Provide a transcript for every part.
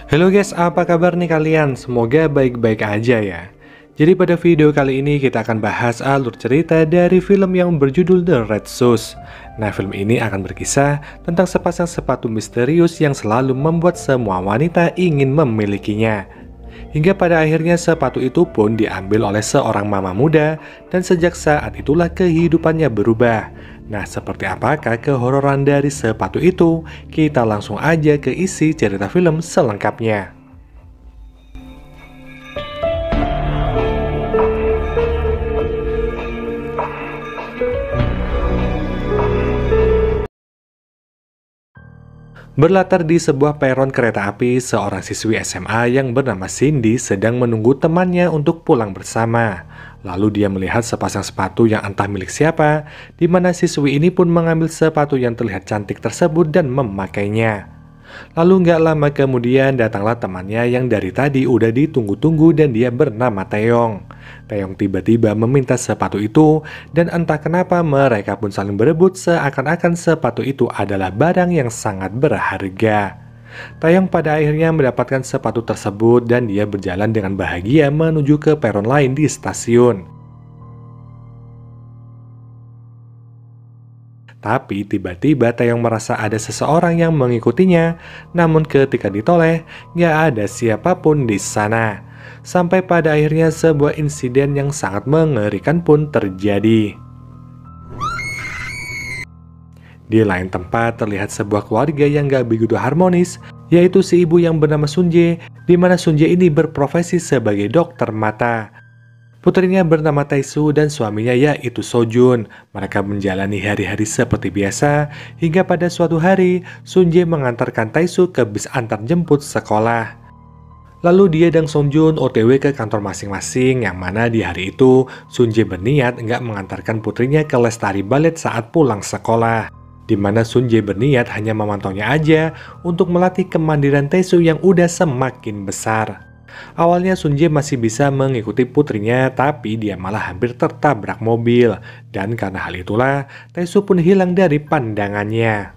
Halo guys, apa kabar nih kalian? Semoga baik-baik aja ya. Jadi pada video kali ini kita akan bahas alur cerita dari film yang berjudul The Red Shoes. Nah, film ini akan berkisah tentang sepasang sepatu misterius yang selalu membuat semua wanita ingin memilikinya. Hingga pada akhirnya sepatu itu pun diambil oleh seorang mama muda dan sejak saat itulah kehidupannya berubah. Nah, seperti apakah kehororan dari sepatu itu? Kita langsung aja ke isi cerita film selengkapnya. Berlatar di sebuah peron kereta api, seorang siswi SMA yang bernama Cindy sedang menunggu temannya untuk pulang bersama. Lalu dia melihat sepasang sepatu yang entah milik siapa, di mana siswi ini pun mengambil sepatu yang terlihat cantik tersebut dan memakainya. Lalu nggak lama kemudian datanglah temannya yang dari tadi udah ditunggu-tunggu dan dia bernama Taeyong. Taeyong tiba-tiba meminta sepatu itu dan entah kenapa mereka pun saling berebut seakan-akan sepatu itu adalah barang yang sangat berharga. Taeyong pada akhirnya mendapatkan sepatu tersebut dan dia berjalan dengan bahagia menuju ke peron lain di stasiun. Tapi tiba-tiba Taeyong merasa ada seseorang yang mengikutinya, namun ketika ditoleh, nggak ada siapapun di sana. Sampai pada akhirnya sebuah insiden yang sangat mengerikan pun terjadi. Di lain tempat terlihat sebuah keluarga yang gak begitu harmonis, yaitu si ibu yang bernama Sunjae, di mana Sunjae ini berprofesi sebagai dokter mata. Putrinya bernama Taesu dan suaminya yaitu Sojun. Mereka menjalani hari-hari seperti biasa, hingga pada suatu hari, Sunjae mengantarkan Taesu ke bis antar jemput sekolah. Lalu dia dan Sojun OTW ke kantor masing-masing, yang mana di hari itu, Sunjae berniat nggak mengantarkan putrinya ke les tari balet saat pulang sekolah. Di mana Sunjae berniat hanya memantaunya aja untuk melatih kemandirian Taesu yang udah semakin besar. Awalnya Sunjae masih bisa mengikuti putrinya, tapi dia malah hampir tertabrak mobil. Dan karena hal itulah, Taesu pun hilang dari pandangannya.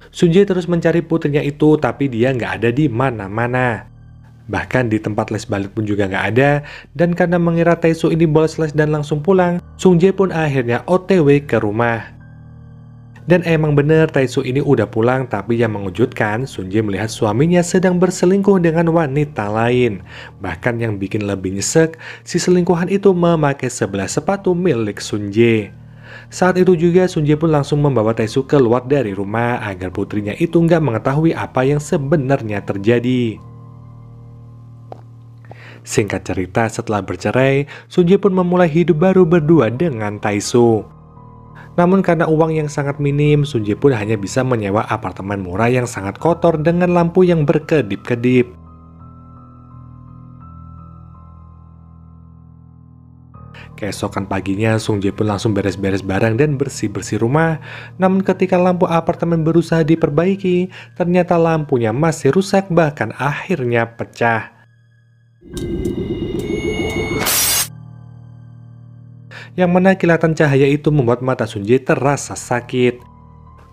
Sunjae terus mencari putrinya itu, tapi dia nggak ada di mana-mana. Bahkan di tempat les balet pun juga nggak ada, dan karena mengira Taesu ini bolos les dan langsung pulang, Sunjae pun akhirnya OTW ke rumah. Dan emang bener Taesu ini udah pulang, tapi yang mengejutkan Sunjae melihat suaminya sedang berselingkuh dengan wanita lain. Bahkan yang bikin lebih nyesek, si selingkuhan itu memakai sebelah sepatu milik Sunjae. Saat itu juga Sunjae pun langsung membawa Taesu keluar dari rumah agar putrinya itu nggak mengetahui apa yang sebenarnya terjadi. Singkat cerita, setelah bercerai, Sunjae pun memulai hidup baru berdua dengan Taesu. Namun karena uang yang sangat minim, Sunjae pun hanya bisa menyewa apartemen murah yang sangat kotor dengan lampu yang berkedip-kedip. Keesokan paginya, Sunjae pun langsung beres-beres barang dan bersih-bersih rumah. Namun ketika lampu apartemen berusaha diperbaiki, ternyata lampunya masih rusak, bahkan akhirnya pecah. Yang mana kilatan cahaya itu membuat mata Sunjae terasa sakit.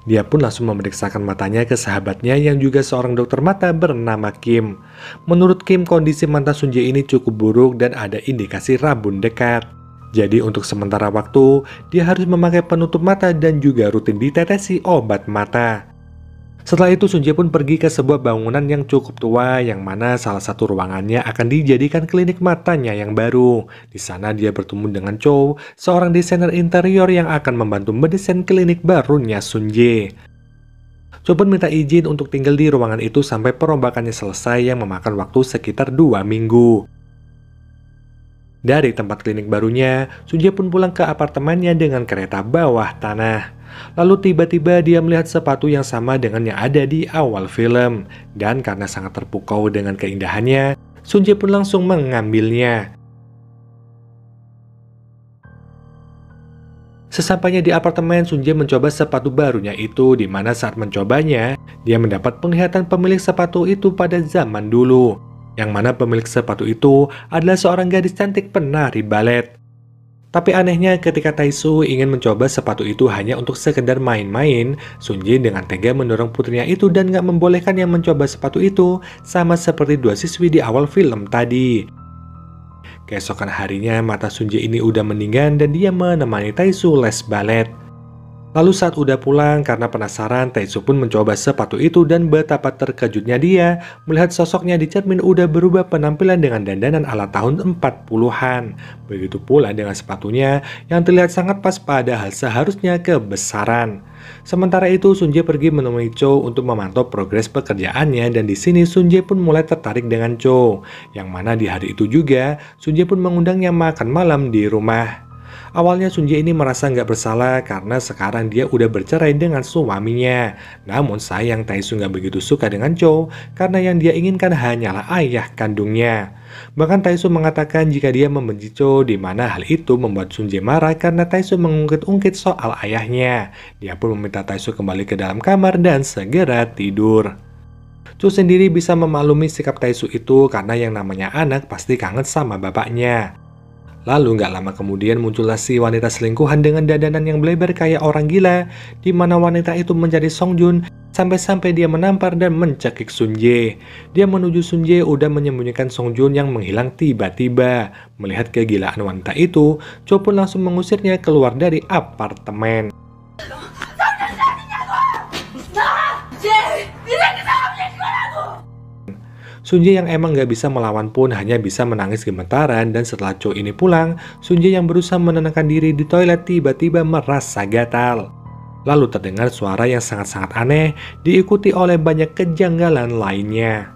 Dia pun langsung memeriksakan matanya ke sahabatnya yang juga seorang dokter mata bernama Kim. Menurut Kim, kondisi mata Sunjae ini cukup buruk dan ada indikasi rabun dekat. Jadi untuk sementara waktu, dia harus memakai penutup mata dan juga rutin ditetesi obat mata. Setelah itu Sunjae pun pergi ke sebuah bangunan yang cukup tua, yang mana salah satu ruangannya akan dijadikan klinik matanya yang baru. Di sana dia bertemu dengan Chow, seorang desainer interior yang akan membantu mendesain klinik barunya Sunjae. Chow pun minta izin untuk tinggal di ruangan itu sampai perombakannya selesai, yang memakan waktu sekitar 2 minggu. Dari tempat klinik barunya, Sunjae pun pulang ke apartemennya dengan kereta bawah tanah. Lalu tiba-tiba dia melihat sepatu yang sama dengan yang ada di awal film. Dan karena sangat terpukau dengan keindahannya, Sunjae pun langsung mengambilnya. Sesampainya di apartemen, Sunjae mencoba sepatu barunya itu, di mana saat mencobanya, dia mendapat penglihatan pemilik sepatu itu pada zaman dulu. Yang mana pemilik sepatu itu adalah seorang gadis cantik penari balet. Tapi anehnya ketika Taesu ingin mencoba sepatu itu hanya untuk sekedar main-main, Sunji dengan tega mendorong putrinya itu dan nggak membolehkannya mencoba sepatu itu, sama seperti dua siswi di awal film tadi. Keesokan harinya, mata Sunji ini udah meninggal dan dia menemani Taesu les balet. Lalu saat udah pulang, karena penasaran, Taesu pun mencoba sepatu itu dan betapa terkejutnya dia melihat sosoknya di cermin udah berubah penampilan dengan dandanan ala tahun 40-an. Begitu pula dengan sepatunya yang terlihat sangat pas padahal seharusnya kebesaran. Sementara itu, Sunji pergi menemui Cho untuk memantau progres pekerjaannya dan di sini Sunji pun mulai tertarik dengan Cho. Yang mana di hari itu juga, Sunji pun mengundangnya makan malam di rumah. Awalnya Sunji ini merasa nggak bersalah karena sekarang dia udah bercerai dengan suaminya. Namun sayang Taesu nggak begitu suka dengan Cho karena yang dia inginkan hanyalah ayah kandungnya. Bahkan Taesu mengatakan jika dia membenci Cho, di mana hal itu membuat Sunji marah karena Taesu mengungkit-ungkit soal ayahnya. Dia pun meminta Taesu kembali ke dalam kamar dan segera tidur. Cho sendiri bisa memaklumi sikap Taesu itu karena yang namanya anak pasti kangen sama bapaknya. Lalu nggak lama kemudian muncullah si wanita selingkuhan dengan dandanan yang bleber kayak orang gila, di mana wanita itu menjadi Songjun sampai-sampai dia menampar dan mencekik Sunji. Dia menuju Sunji udah menyembunyikan Songjun yang menghilang tiba-tiba. Melihat kegilaan wanita itu, Cho pun langsung mengusirnya keluar dari apartemen. Sunji yang emang gak bisa melawan pun hanya bisa menangis gemetaran dan setelah Cho ini pulang, Sunji yang berusaha menenangkan diri di toilet tiba-tiba merasa gatal. Lalu terdengar suara yang sangat-sangat aneh diikuti oleh banyak kejanggalan lainnya.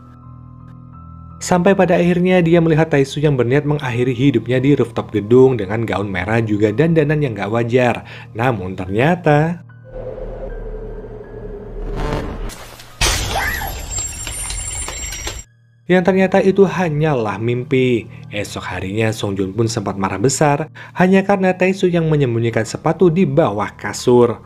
Sampai pada akhirnya dia melihat Taesu yang berniat mengakhiri hidupnya di rooftop gedung dengan gaun merah juga dandanan yang gak wajar. Namun ternyata itu hanyalah mimpi. Esok harinya Songjun pun sempat marah besar hanya karena Taesu yang menyembunyikan sepatu di bawah kasur.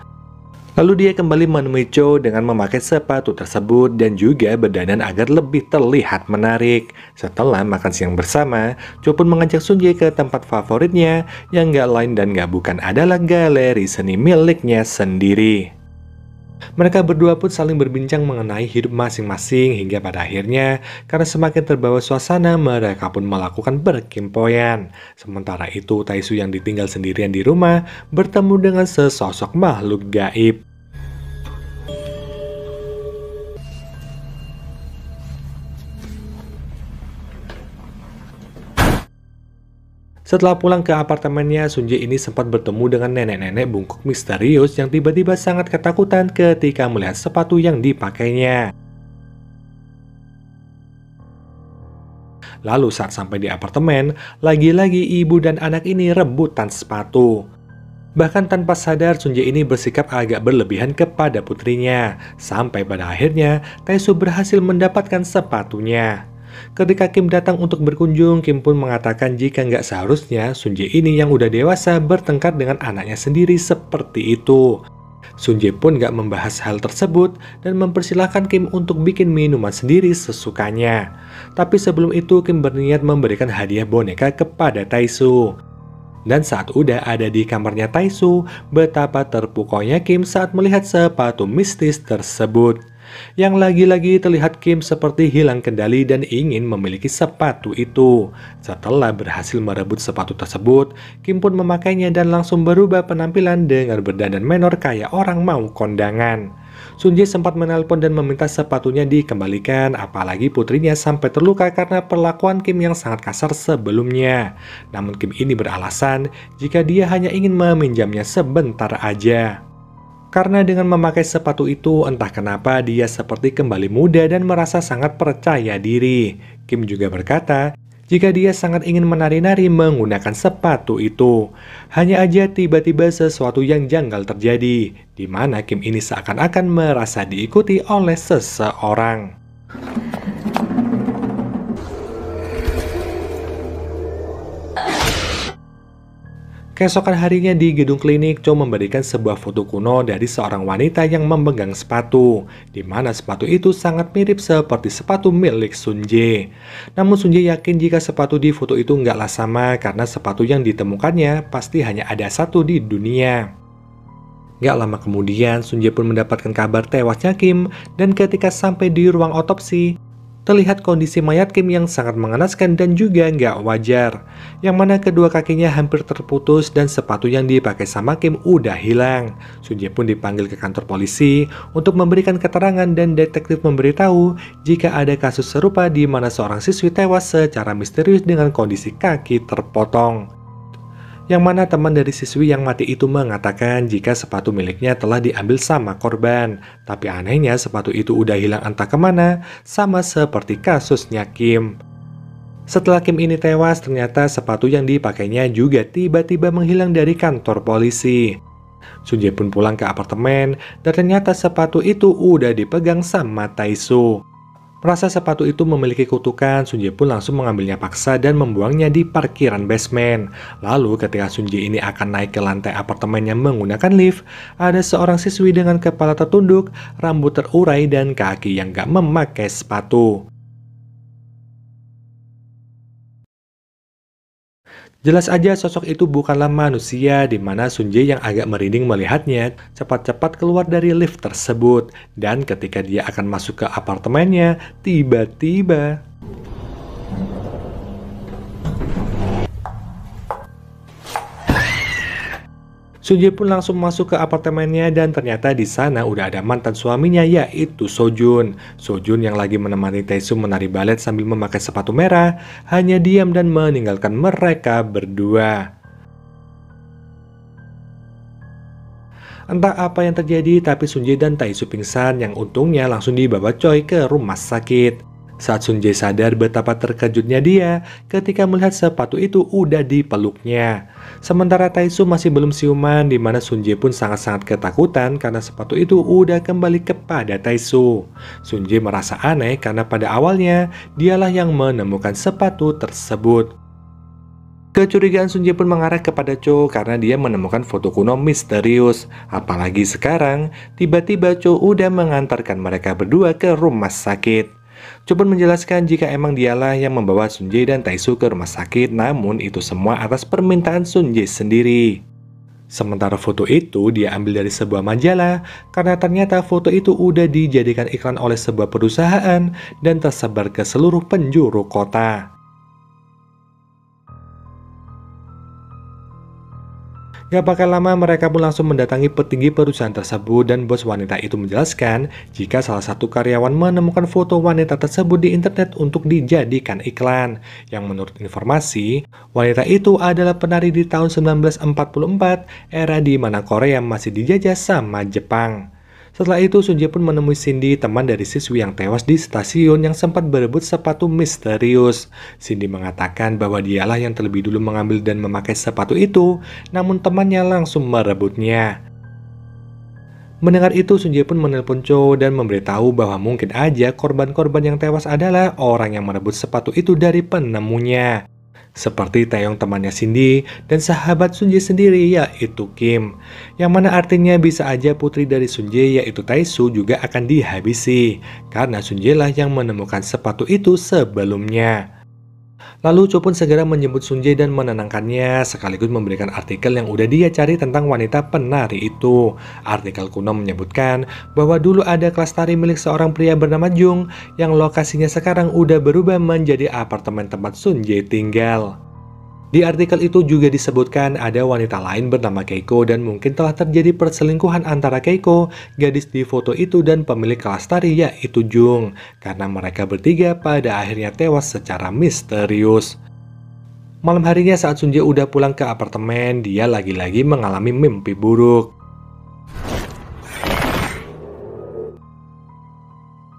Lalu dia kembali menemui Cho dengan memakai sepatu tersebut dan juga berdandan agar lebih terlihat menarik. Setelah makan siang bersama, Cho pun mengajak Sunji ke tempat favoritnya yang gak lain dan gak bukan adalah galeri seni miliknya sendiri. Mereka berdua pun saling berbincang mengenai hidup masing-masing hingga pada akhirnya karena semakin terbawa suasana mereka pun melakukan perkempoyan. Sementara itu Taesu yang ditinggal sendirian di rumah bertemu dengan sesosok makhluk gaib. Setelah pulang ke apartemennya, Sunji ini sempat bertemu dengan nenek-nenek bungkuk misterius yang tiba-tiba sangat ketakutan ketika melihat sepatu yang dipakainya. Lalu saat sampai di apartemen, lagi-lagi ibu dan anak ini rebutan sepatu. Bahkan tanpa sadar, Sunji ini bersikap agak berlebihan kepada putrinya. Sampai pada akhirnya, Taesu berhasil mendapatkan sepatunya. Ketika Kim datang untuk berkunjung, Kim pun mengatakan jika nggak seharusnya Sunji ini yang udah dewasa bertengkar dengan anaknya sendiri seperti itu. Sunji pun nggak membahas hal tersebut dan mempersilahkan Kim untuk bikin minuman sendiri sesukanya. Tapi sebelum itu Kim berniat memberikan hadiah boneka kepada Taesu. Dan saat udah ada di kamarnya Taesu, betapa terpukaunya Kim saat melihat sepatu mistis tersebut. Yang lagi-lagi terlihat Kim seperti hilang kendali dan ingin memiliki sepatu itu. Setelah berhasil merebut sepatu tersebut, Kim pun memakainya dan langsung berubah penampilan dengan berdandan menor kayak orang mau kondangan. Sunji sempat menelpon dan meminta sepatunya dikembalikan, apalagi putrinya sampai terluka karena perlakuan Kim yang sangat kasar sebelumnya. Namun Kim ini beralasan jika dia hanya ingin meminjamnya sebentar aja. Karena dengan memakai sepatu itu, entah kenapa dia seperti kembali muda dan merasa sangat percaya diri. Kim juga berkata, jika dia sangat ingin menari-nari menggunakan sepatu itu. Hanya aja tiba-tiba sesuatu yang janggal terjadi, di mana Kim ini seakan-akan merasa diikuti oleh seseorang. Keesokan harinya di gedung klinik, Cho memberikan sebuah foto kuno dari seorang wanita yang memegang sepatu, di mana sepatu itu sangat mirip seperti sepatu milik Sun Jae. Namun Sun Jae yakin jika sepatu di foto itu nggaklah sama karena sepatu yang ditemukannya pasti hanya ada satu di dunia. Gak lama kemudian, Sun Jae pun mendapatkan kabar tewasnya Kim, dan ketika sampai di ruang otopsi, terlihat kondisi mayat Kim yang sangat mengenaskan dan juga nggak wajar, yang mana kedua kakinya hampir terputus dan sepatu yang dipakai sama Kim udah hilang. Sun Jae pun dipanggil ke kantor polisi untuk memberikan keterangan dan detektif memberitahu jika ada kasus serupa di mana seorang siswi tewas secara misterius dengan kondisi kaki terpotong. Yang mana teman dari siswi yang mati itu mengatakan jika sepatu miliknya telah diambil sama korban. Tapi anehnya sepatu itu udah hilang entah kemana, sama seperti kasusnya Kim. Setelah Kim ini tewas, ternyata sepatu yang dipakainya juga tiba-tiba menghilang dari kantor polisi. Sun Jae pun pulang ke apartemen, dan ternyata sepatu itu udah dipegang sama Tae-soo. Merasa sepatu itu memiliki kutukan, Sun Jae pun langsung mengambilnya paksa dan membuangnya di parkiran basement. Lalu ketika Sun Jae ini akan naik ke lantai apartemennya menggunakan lift, ada seorang siswi dengan kepala tertunduk, rambut terurai, dan kaki yang gak memakai sepatu. Jelas aja sosok itu bukanlah manusia, di mana Sun Jae yang agak merinding melihatnya cepat-cepat keluar dari lift tersebut. Dan ketika dia akan masuk ke apartemennya, tiba-tiba Sun Jae pun langsung masuk ke apartemennya, dan ternyata di sana udah ada mantan suaminya, yaitu Sojun. Sojun yang lagi menemani Tae-soo menari balet sambil memakai sepatu merah, hanya diam dan meninggalkan mereka berdua. Entah apa yang terjadi, tapi Sun Jae dan Tae-soo pingsan, yang untungnya langsung dibawa Choi ke rumah sakit. Saat Sun Jae sadar betapa terkejutnya dia ketika melihat sepatu itu udah dipeluknya. Sementara Tae-soo masih belum siuman, di mana Sun Jae pun sangat-sangat ketakutan karena sepatu itu udah kembali kepada Tae-soo. Sun Jae merasa aneh karena pada awalnya dialah yang menemukan sepatu tersebut. Kecurigaan Sun Jae pun mengarah kepada Cho karena dia menemukan foto kuno misterius. Apalagi sekarang, tiba-tiba Cho udah mengantarkan mereka berdua ke rumah sakit. Cho pun menjelaskan jika emang dialah yang membawa Sun Jae dan Tae-soo ke rumah sakit, namun itu semua atas permintaan Sun Jae sendiri. Sementara foto itu dia ambil dari sebuah majalah, karena ternyata foto itu udah dijadikan iklan oleh sebuah perusahaan dan tersebar ke seluruh penjuru kota. Gak bakal lama mereka pun langsung mendatangi petinggi perusahaan tersebut, dan bos wanita itu menjelaskan jika salah satu karyawan menemukan foto wanita tersebut di internet untuk dijadikan iklan. Yang menurut informasi, wanita itu adalah penari di tahun 1944, era di mana Korea masih dijajah sama Jepang. Setelah itu Sun Jae pun menemui Cindy, teman dari siswi yang tewas di stasiun yang sempat berebut sepatu misterius. Cindy mengatakan bahwa dialah yang terlebih dulu mengambil dan memakai sepatu itu, namun temannya langsung merebutnya. Mendengar itu, Sun Jae pun menelpon Cho dan memberitahu bahwa mungkin aja korban-korban yang tewas adalah orang yang merebut sepatu itu dari penemunya. Seperti Taeyong temannya Cindy dan sahabat Sun Jae sendiri, yaitu Kim. Yang mana artinya bisa aja putri dari Sun Jae yaitu Tae-soo juga akan dihabisi, karena Sun Jae lah yang menemukan sepatu itu sebelumnya. Lalu Cho pun segera menyebut Sun Jae dan menenangkannya, sekaligus memberikan artikel yang udah dia cari tentang wanita penari itu. Artikel kuno menyebutkan bahwa dulu ada kelas tari milik seorang pria bernama Jung, yang lokasinya sekarang udah berubah menjadi apartemen tempat Sun Jae tinggal. Di artikel itu juga disebutkan ada wanita lain bernama Keiko, dan mungkin telah terjadi perselingkuhan antara Keiko, gadis di foto itu, dan pemilik kelas tari yaitu Jung, karena mereka bertiga pada akhirnya tewas secara misterius. Malam harinya saat Sun Jae udah pulang ke apartemen, dia lagi-lagi mengalami mimpi buruk.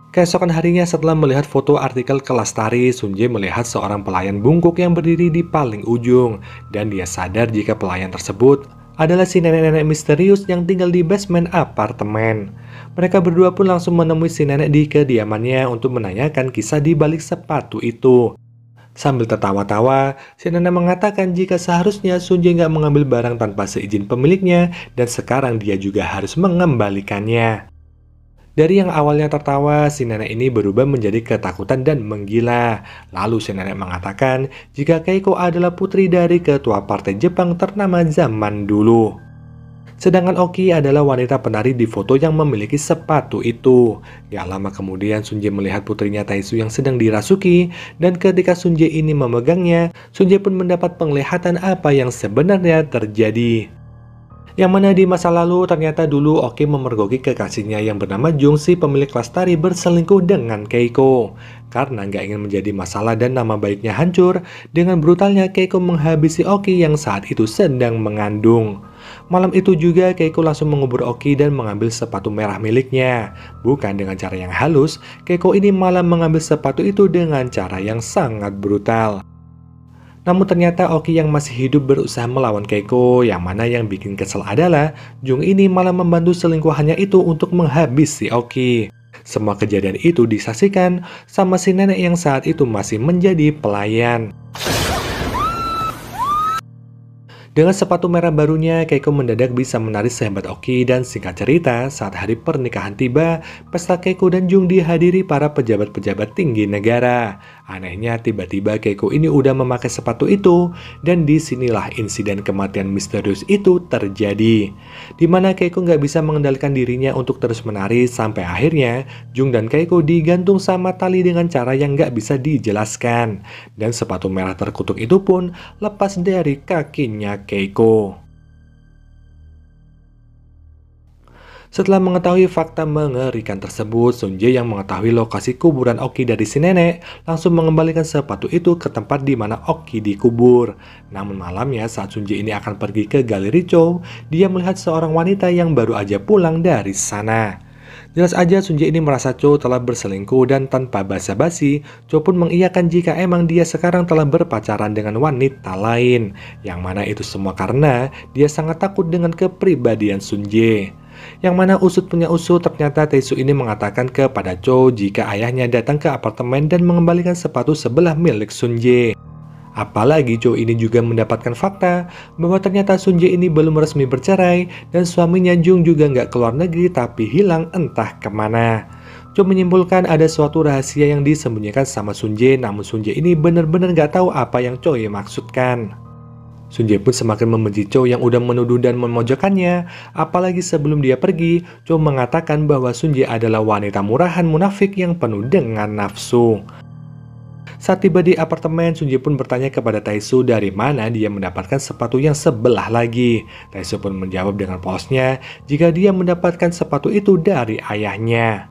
Keesokan harinya setelah melihat foto artikel kelas tari, Sun Jae melihat seorang pelayan bungkuk yang berdiri di paling ujung, dan dia sadar jika pelayan tersebut adalah si nenek-nenek misterius yang tinggal di basement apartemen. Mereka berdua pun langsung menemui si nenek di kediamannya untuk menanyakan kisah di balik sepatu itu. Sambil tertawa-tawa, si nenek mengatakan jika seharusnya Sunje nggak mengambil barang tanpa seizin pemiliknya dan sekarang dia juga harus mengembalikannya. Dari yang awalnya tertawa, si nenek ini berubah menjadi ketakutan dan menggila. Lalu si nenek mengatakan jika Keiko adalah putri dari ketua partai Jepang ternama zaman dulu. Sedangkan Oki adalah wanita penari di foto yang memiliki sepatu itu. Gak lama kemudian Sunje melihat putrinya Taisu yang sedang dirasuki, dan ketika Sunje ini memegangnya, Sunje pun mendapat penglihatan apa yang sebenarnya terjadi. Yang mana di masa lalu ternyata dulu Oki memergoki kekasihnya yang bernama Jung, si pemilik kelas tari, berselingkuh dengan Keiko. Karena nggak ingin menjadi masalah dan nama baiknya hancur, dengan brutalnya Keiko menghabisi Oki yang saat itu sedang mengandung. Malam itu juga Keiko langsung mengubur Oki dan mengambil sepatu merah miliknya. Bukan dengan cara yang halus, Keiko ini malah mengambil sepatu itu dengan cara yang sangat brutal. Namun ternyata Oki yang masih hidup berusaha melawan Keiko, yang mana yang bikin kesel adalah Jung ini malah membantu selingkuhannya itu untuk menghabisi Oki. Semua kejadian itu disaksikan sama si nenek yang saat itu masih menjadi pelayan. Dengan sepatu merah barunya, Keiko mendadak bisa menari sehebat Oki, dan singkat cerita, saat hari pernikahan tiba, pesta Keiko dan Jung dihadiri para pejabat-pejabat tinggi negara. Anehnya, tiba-tiba Keiko ini udah memakai sepatu itu, dan disinilah insiden kematian misterius itu terjadi. Dimana Keiko nggak bisa mengendalikan dirinya untuk terus menari, sampai akhirnya Jung dan Keiko digantung sama tali dengan cara yang nggak bisa dijelaskan. Dan sepatu merah terkutuk itu pun lepas dari kakinya Keiko. Setelah mengetahui fakta mengerikan tersebut, Sunje yang mengetahui lokasi kuburan Oki dari si nenek langsung mengembalikan sepatu itu ke tempat di mana Oki dikubur. Namun malamnya saat Sunje ini akan pergi ke galeri Chow, dia melihat seorang wanita yang baru aja pulang dari sana. Jelas aja Sunje ini merasa Chow telah berselingkuh, dan tanpa basa-basi, Chow pun mengiyakan jika emang dia sekarang telah berpacaran dengan wanita lain. Yang mana itu semua karena dia sangat takut dengan kepribadian Sunje. Yang mana usut punya usut, ternyata Taisu ini mengatakan kepada Chow jika ayahnya datang ke apartemen dan mengembalikan sepatu sebelah milik Sunje. Apalagi Chow ini juga mendapatkan fakta bahwa ternyata Sunje ini belum resmi bercerai dan suaminya Jung juga nggak keluar negeri tapi hilang entah kemana. Chow menyimpulkan ada suatu rahasia yang disembunyikan sama Sunje, namun Sunje ini benar-benar nggak tahu apa yang Chow maksudkan. Sunje pun semakin membenci Chow yang udah menuduh dan memojokkannya. Apalagi sebelum dia pergi, Chow mengatakan bahwa Sunje adalah wanita murahan munafik yang penuh dengan nafsu. Saat tiba di apartemen, Sunje pun bertanya kepada Taisu dari mana dia mendapatkan sepatu yang sebelah lagi. Taisu pun menjawab dengan polosnya jika dia mendapatkan sepatu itu dari ayahnya.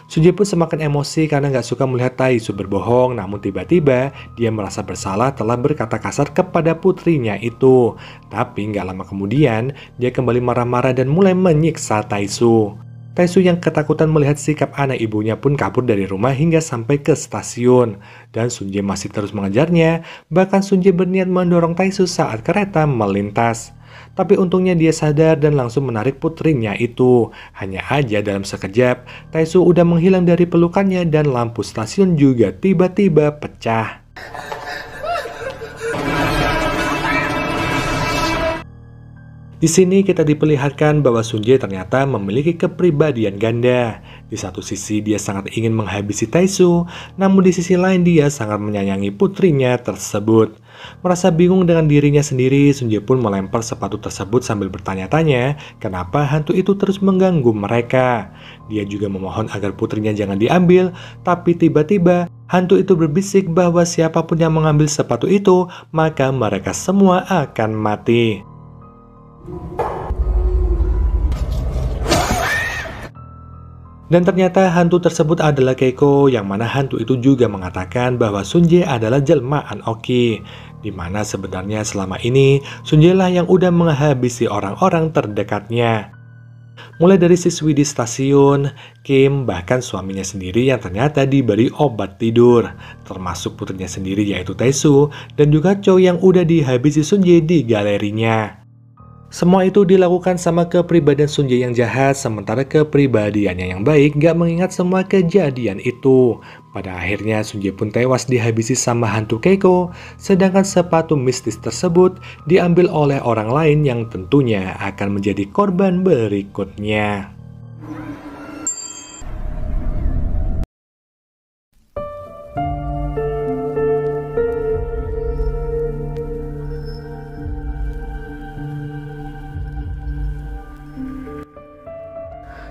Sunje pun semakin emosi karena nggak suka melihat Taisu berbohong, namun tiba-tiba dia merasa bersalah telah berkata kasar kepada putrinya itu. Tapi nggak lama kemudian, dia kembali marah-marah dan mulai menyiksa Taisu. Taisu yang ketakutan melihat sikap anak ibunya pun kabur dari rumah hingga sampai ke stasiun. Dan Sunje masih terus mengejarnya, bahkan Sunje berniat mendorong Taisu saat kereta melintas. Tapi untungnya dia sadar dan langsung menarik putrinya itu. Hanya aja dalam sekejap, Taisu udah menghilang dari pelukannya dan lampu stasiun juga tiba-tiba pecah. Di sini kita diperlihatkan bahwa Sunje ternyata memiliki kepribadian ganda. Di satu sisi dia sangat ingin menghabisi Taisu, namun di sisi lain dia sangat menyayangi putrinya tersebut. Merasa bingung dengan dirinya sendiri, Sunje pun melempar sepatu tersebut sambil bertanya-tanya kenapa hantu itu terus mengganggu mereka. Dia juga memohon agar putrinya jangan diambil, tapi tiba-tiba hantu itu berbisik bahwa siapapun yang mengambil sepatu itu, maka mereka semua akan mati. Dan ternyata hantu tersebut adalah Keiko, yang mana hantu itu juga mengatakan bahwa Sunje adalah jelmaan Oki, dimana sebenarnya selama ini Sunje lah yang udah menghabisi orang-orang terdekatnya. Mulai dari siswi di stasiun, Kim, bahkan suaminya sendiri yang ternyata diberi obat tidur, termasuk putrinya sendiri yaitu Taisu, dan juga Chow yang udah dihabisi Sunje di galerinya. Semua itu dilakukan sama kepribadian Sun Jae yang jahat, sementara kepribadiannya yang baik gak mengingat semua kejadian itu. Pada akhirnya Sun Jae pun tewas dihabisi sama hantu Keiko, sedangkan sepatu mistis tersebut diambil oleh orang lain yang tentunya akan menjadi korban berikutnya.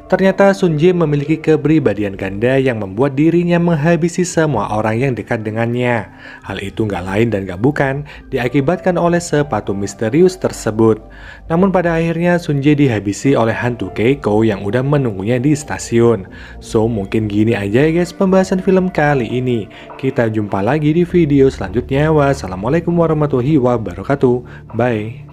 Ternyata Sun Jae memiliki kepribadian ganda yang membuat dirinya menghabisi semua orang yang dekat dengannya. Hal itu nggak lain dan nggak bukan diakibatkan oleh sepatu misterius tersebut. Namun pada akhirnya Sun Jae dihabisi oleh hantu Keiko yang udah menunggunya di stasiun. So mungkin gini aja ya guys pembahasan film kali ini. Kita jumpa lagi di video selanjutnya. Wassalamualaikum warahmatullahi wabarakatuh. Bye.